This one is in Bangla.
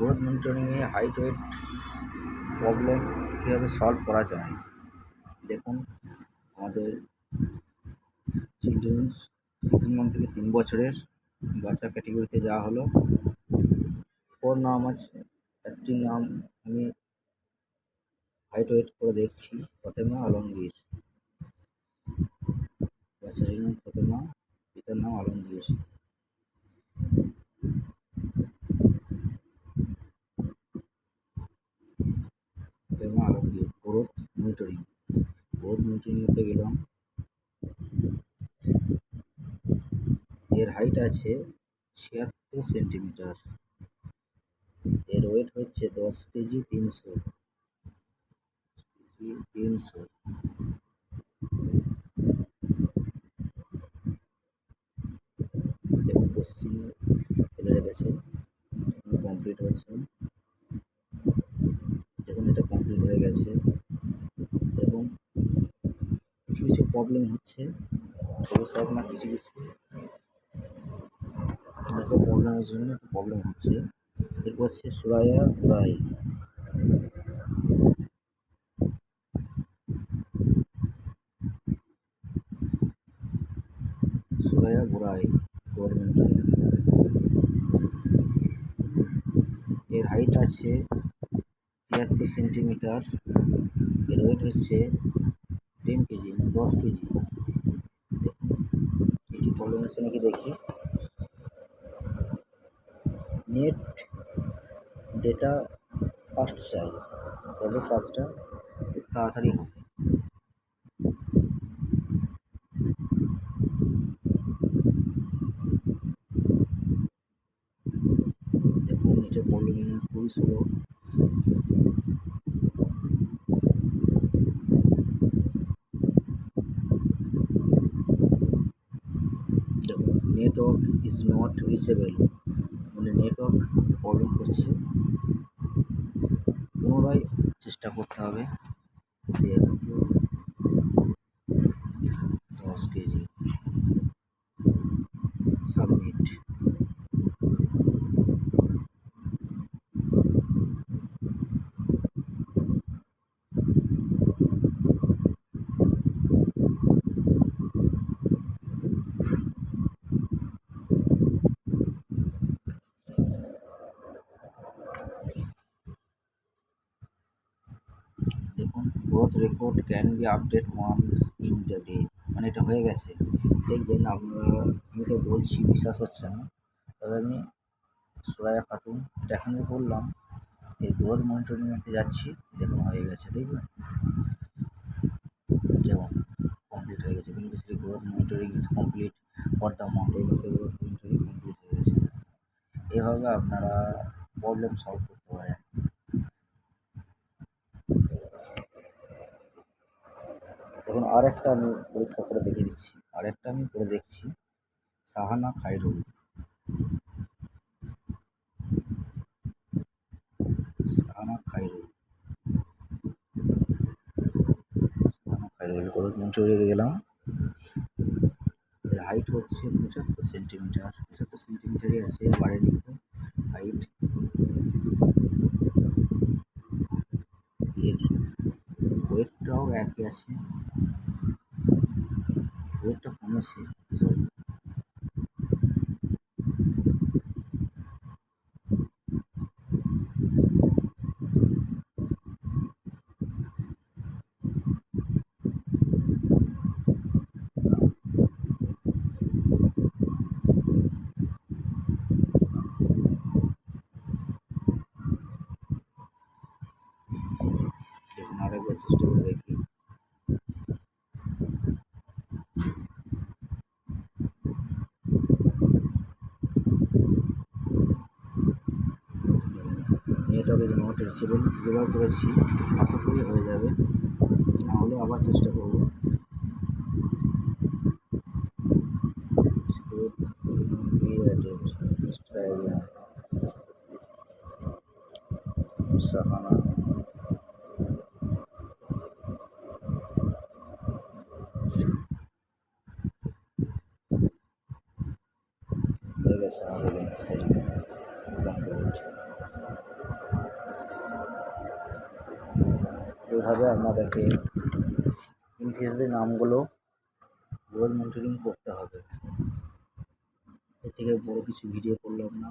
গ্রোথ মনিটরিংয়ে হাইট ওয়েট প্রবলেম কীভাবে সলভ করা যায়। দেখুন, আমাদের চিলড্রেন্স 6 মান্থ থেকে 3 বছরের বাচ্চা ক্যাটেগরিতে যাওয়া হলো। ওর নাম আছে, একটি নাম আমি হাইট ওয়েট করে দেখছি, ফতেমা আলমগীর। বাচ্চাটির নাম ফতেমা, পিতার নাম আলমগীর। ফতেমা আলমগীর, গ্রোথ মনিটরিংতে গেলাম। এর হাইট আছে 76 সেন্টিমিটার, এর ওয়েট হচ্ছে 10 কেজি 300। দেখুন কোশ্চিন ফেলে রেখেছে, কমপ্লিট হচ্ছে। দেখুন এটা কমপ্লিট হয়ে গেছে এবং কিছু কিছু প্রবলেম হচ্ছে, সব না কিছু কিছু প্রবলেমের জন্য একটু প্রবলেম হচ্ছে। এরপর হচ্ছে সুরাইয়া রায়। সুরাইয়া বুরাই গভর্নমেন্ট। এর হাইট আছে 73 সেন্টিমিটার, এর ওয়েট হচ্ছে 10 কেজি, 10 কেজি। এটি প্রবলেম হচ্ছে নাকি দেখি। নেট ডেটা ফাস্ট চাই, তবে কাজটা খুব তাড়াতাড়ি হবে। দেখুন নেটের প্রবলেম খুবই স্লো। দেখুন নেটওয়ার্ক ইজ নট রিচেবল, মানে নেটওয়ার্ক প্রবলেম করছে, পুনরায় চেষ্টা করতে হবে। 10 কেজি, সাবমিট। দেখুন growth record can be update once in the day, মানে এটা হয়ে গেছে। দেখবেন আপনারা, আমি তো বলছি বিশ্বাস হচ্ছে না, তবে আমি সুরাইয়া খাতুন এটা এখানে বললাম, এই গ্রোথ মনিটরিংতে যাচ্ছি, দেখুন হয়ে গেছে। দেখবেন যেমন কমপ্লিট হয়ে গেছে, beneficiary growth monitoring is complete for the month. এই মাসে গ্রোথ মনিটরিং কমপ্লিট হয়ে গেছে। এভাবে আপনারা প্রবলেম সলভ করতে পারেন। দেখুন আরেকটা আমি পরীক্ষা করে দেখিয়ে দিচ্ছি, আরেকটা আমি করে দেখছি। সাহানা খায়রুল, সাহানা খায়রুল, গ্রোথ মনিটরিংয়ে গেলাম। এর হাইট হচ্ছে 75 সেন্টিমিটার, 75 সেন্টিমিটারই আছে, বাড়েনি হাইট। এর ওয়েটটাও একই আছে, ওয়েটটা কমেছে, সরি। দেখুন আরেকবার চেষ্টা করে দেখি। নেটওয়ার্ক ইজ নট রিচেবল, যেভাবে করেছি আশা করি হয়ে যাবে, না হলে আবার চেষ্টা করব। সাহানা হয়ে গেছে আমাদের বেনিফিশিয়ারি কমপ্লিট। এইভাবে আপনাদেরকে বেনিফিশিয়ারিদের নামগুলো রোজ মনিটরিং করতে হবে। এর থেকে বড় কিছু ভিডিও করলাম না।